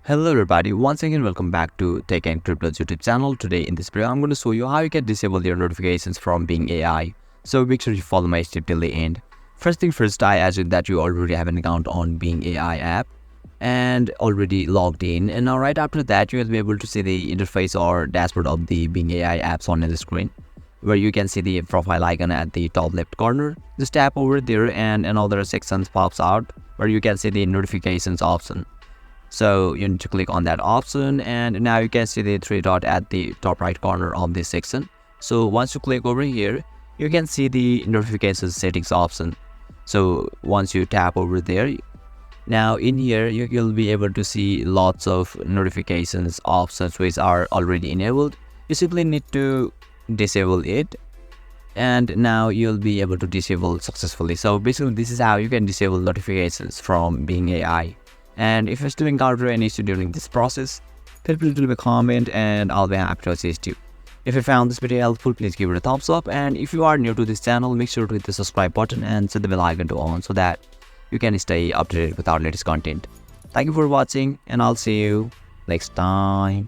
Hello everybody, once again welcome back to Tech and Crypto's YouTube channel. Today in this video I'm going to show you how you can disable your notifications from Bing AI. So make sure you follow my step till the end. First thing first, I assume that you already have an account on Bing AI app and already logged in, and now right after that you will be able to see the interface or dashboard of the Bing AI apps on the screen, where you can see the profile icon at the top left corner. Just tap over there and another section pops out where you can see the notifications option. So you need to click on that option, and now you can see the three dot at the top right corner of this section. So once you click over here, you can see the notifications settings option. So once you tap over there, now in here you'll be able to see lots of notifications options which are already enabled. You simply need to disable it, and now you'll be able to disable successfully. So basically this is how you can disable notifications from Bing AI. And if you still encounter any issue during this process, feel free to leave a comment and I'll be happy to assist you. If you found this video helpful, please give it a thumbs up, and if you are new to this channel, make sure to hit the subscribe button and set the bell icon to on so that you can stay updated with our latest content. Thank you for watching, and I'll see you next time.